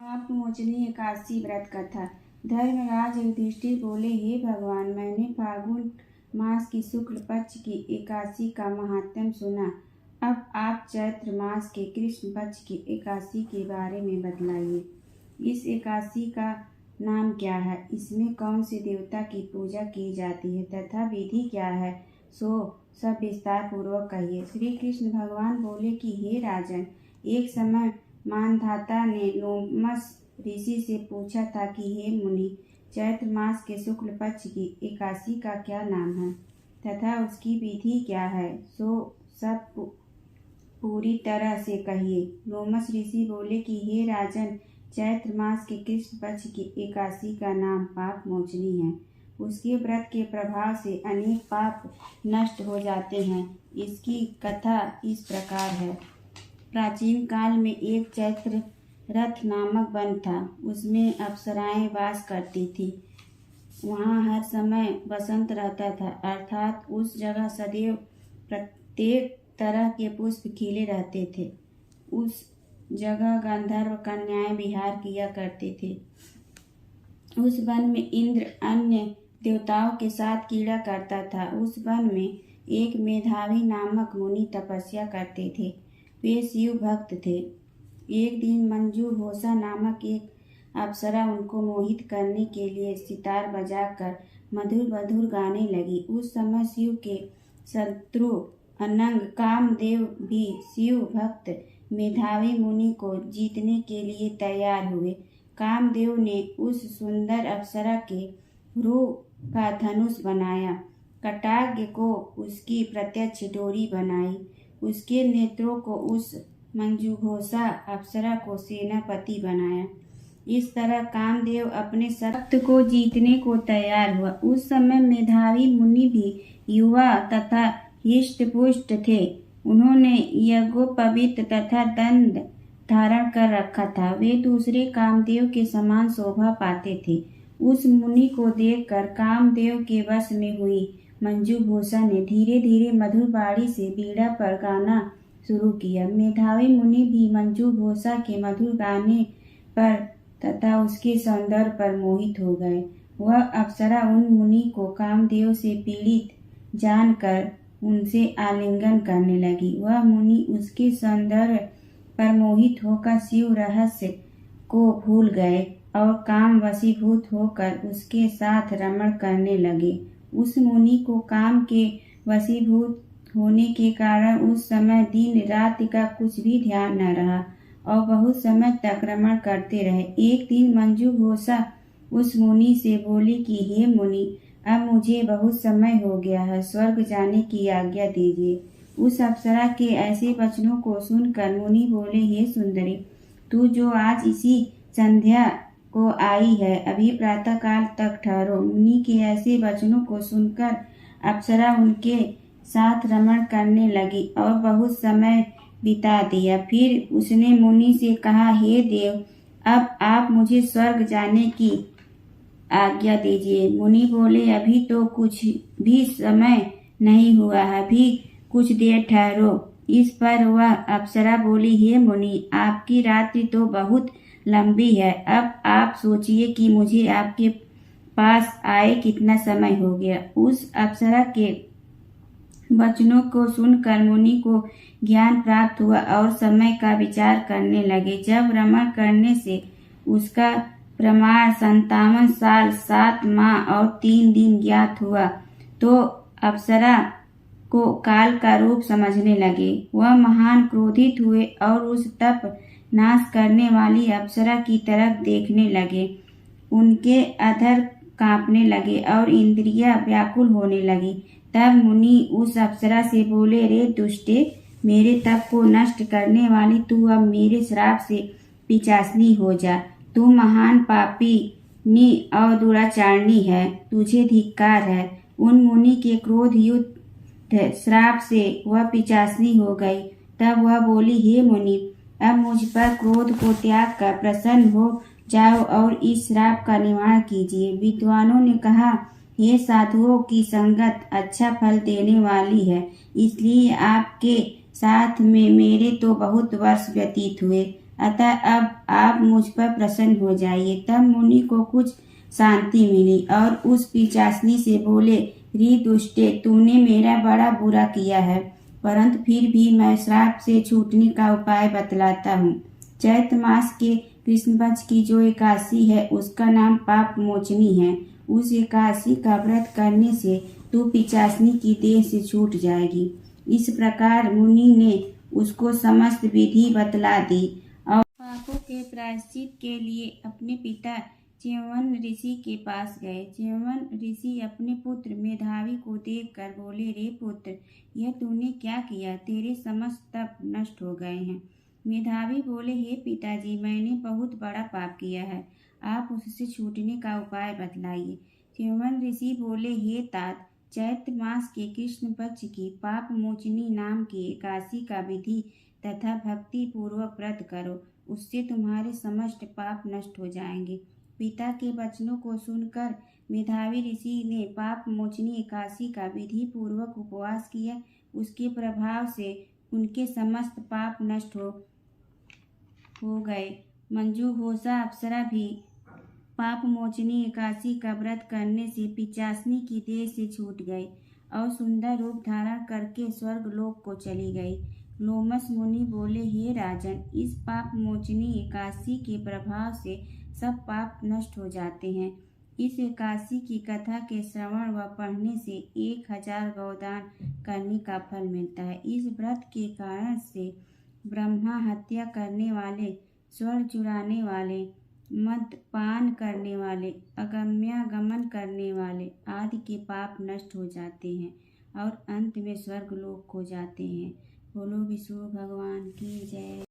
पाप मोचनी एकादशी व्रत कथा। धर्मराज युधिष्ठिर बोले, हे भगवान, मैंने फाल्गुन मास की शुक्ल पक्ष की एकादशी का महात्म्य सुना। अब आप चैत्र मास के कृष्ण पक्ष की एकादशी के बारे में बतलाइए। इस एकादशी का नाम क्या है? इसमें कौन से देवता की पूजा की जाती है तथा विधि क्या है? सो सब विस्तार पूर्वक कहिए। श्री कृष्ण भगवान बोले कि हे राजन, एक समय मानधाता ने लोमस ऋषि से पूछा था कि हे मुनि, चैत्र मास के शुक्ल पक्ष की एकादशी का क्या नाम है तथा उसकी विधि क्या है? सो सब पूरी तरह से कहिए। लोमस ऋषि बोले कि हे राजन, चैत्र मास के कृष्ण पक्ष की एकादशी का नाम पाप मोचनी है। उसके व्रत के प्रभाव से अनेक पाप नष्ट हो जाते हैं। इसकी कथा इस प्रकार है। प्राचीन काल में एक चैत्र रथ नामक वन था। उसमें अप्सराएं वास करती थी। वहाँ हर समय बसंत रहता था, अर्थात उस जगह सदैव प्रत्येक तरह के पुष्प खिले रहते थे। उस जगह गंधर्व कन्याएं विहार किया करते थे। उस वन में इंद्र अन्य देवताओं के साथ क्रीड़ा करता था। उस वन में एक मेधावी नामक मुनि तपस्या करते थे। वे शिव भक्त थे। एक दिन मंजू घोषा नामक एक अप्सरा उनको मोहित करने के लिए सितार बजाकर मधुर मधुर गाने लगी। उस समय शिव के शत्रु अनंग कामदेव भी शिव भक्त मेधावी मुनि को जीतने के लिए तैयार हुए। कामदेव ने उस सुंदर अप्सरा के रूप का धनुष बनाया, कटाग्य को उसकी प्रत्यक्ष डोरी बनाई, उसके नेत्रों को उस मंजूघोषा अप्सरा को सेनापति बनाया। इस तरह कामदेव अपने शत्रु को जीतने को तैयार हुआ। उस समय मेधावी मुनि भी युवा तथा हिष्ट पुष्ट थे। उन्होंने यज्ञोपवीत तथा दंड धारण कर रखा था। वे दूसरे कामदेव के समान शोभा पाते थे। उस मुनि को देखकर कामदेव के वश में हुई मंजू घोषा ने धीरे धीरे मधुर बाणी से बीड़ा पर गाना शुरू किया। मेधावी मुनि भी मंजू घोषा के मधुर गाने पर तथा उसके सौंदर्य पर मोहित हो गए। वह अप्सरा उन मुनि को कामदेव से पीड़ित जानकर उनसे आलिंगन करने लगी। वह मुनि उसके सौंदर्य पर मोहित होकर शिव रहस्य को भूल गए और काम वशीभूत होकर उसके साथ रमण करने लगे। उस मुनि को काम के वशीभूत होने के कारण उस समय दिन रात का कुछ भी ध्यान न रहा और बहुत समय तक रमण करते रहे। एक दिन मंजू घोषा उस मुनि से बोली कि हे मुनि, अब मुझे बहुत समय हो गया है, स्वर्ग जाने की आज्ञा दीजिए। उस अप्सरा के ऐसे वचनों को सुनकर मुनि बोले, हे सुंदरी, तू जो आज इसी संध्या को आई है, अभी प्रातः काल तक ठहरो। मुनि के ऐसे वचनों को सुनकर अप्सरा उनके साथ रमण करने लगी और बहुत समय बिता दिया। फिर उसने मुनि से कहा, हे देव, अब आप मुझे स्वर्ग जाने की आज्ञा दीजिए। मुनि बोले, अभी तो कुछ भी समय नहीं हुआ है, अभी कुछ देर ठहरो। इस पर वह अप्सरा बोली, हे मुनि, आपकी रात्रि तो बहुत लंबी है। अब आप सोचिए कि मुझे आपके पास आए कितना समय हो गया। उस अप्सरा के वचनों को सुनकर मुनि को ज्ञान प्राप्त हुआ और समय का विचार करने लगे। जब रमण करने से उसका प्रमाण 57 साल 7 माह और 3 दिन ज्ञात हुआ तो अप्सरा को काल का रूप समझने लगे। वह महान क्रोधित हुए और उस तप नाश करने वाली अप्सरा की तरफ देखने लगे। उनके अधर कांपने लगे और इंद्रियां व्याकुल होने लगी। तब मुनि उस अप्सरा से बोले, रे दुष्टे, मेरे तप को नष्ट करने वाली तू अब मेरे श्राप से पिशाचिनी हो जा। तू महान पापिनी और दुराचारणी है, तुझे धिक्कार है। उन मुनि के क्रोध युक्त श्राप से वह पिशाचिनी हो गई। तब वह बोली, हे मुनि, अब मुझ पर क्रोध को त्याग कर प्रसन्न हो जाओ और इस श्राप का निवारण कीजिए। विद्वानों ने कहा, हे साधुओं की संगत अच्छा फल देने वाली है, इसलिए आपके साथ में मेरे तो बहुत वर्ष व्यतीत हुए। अतः अब आप मुझ पर प्रसन्न हो जाइए। तब मुनि को कुछ शांति मिली और उस पिशाचिनी से बोले, री दुष्टे, तूने मेरा बड़ा बुरा किया है, परंतु फिर भी मैं श्राप से छूटने का उपाय बतलाता हूँ। चैत्र मास के कृष्ण पक्ष की जो एकादशी है उसका नाम पाप मोचनी है। उस एकादशी का व्रत करने से तू पिशाचिनी की देह से छूट जाएगी। इस प्रकार मुनि ने उसको समस्त विधि बतला दी और पापों के प्रायश्चित के लिए अपने पिता च्यवन ऋषि के पास गए। च्यवन ऋषि अपने पुत्र मेधावी को देखकर बोले, रे पुत्र, यह तूने क्या किया? तेरे समस्त तप नष्ट हो गए हैं। मेधावी बोले, हे पिताजी, मैंने बहुत बड़ा पाप किया है, आप उससे छूटने का उपाय बतलाइए। च्यवन ऋषि बोले, हे तात, चैत्र मास के कृष्ण पक्ष की पाप मोचनी नाम की एकादशी का विधि तथा भक्ति पूर्वक व्रत करो, उससे तुम्हारे समस्त पाप नष्ट हो जाएंगे। पिता के वचनों को सुनकर मेधावी ऋषि ने पाप मोचनी एकादशी का विधि पूर्वक उपवास किया। उसके प्रभाव से उनके समस्त पाप नष्ट हो गए। मंजूघोषा अप्सरा भी पाप मोचनी एकादशी का व्रत करने से पिशाचिनी की देह से छूट गई और सुंदर रूप धारण करके स्वर्ग लोक को चली गई। लोमस मुनि बोले, हे राजन, इस पाप मोचनी एकादशी के प्रभाव से सब पाप नष्ट हो जाते हैं। इस एकादशी की कथा के श्रवण व पढ़ने से 1000 गौदान करने का फल मिलता है। इस व्रत के कारण से ब्रह्मा हत्या करने वाले, स्वर्ण चुराने वाले, मद्यपान करने वाले, अगम्यागमन करने वाले आदि के पाप नष्ट हो जाते हैं और अंत में स्वर्ग लोक को जाते हैं। बोलो विष्णु भगवान की जय।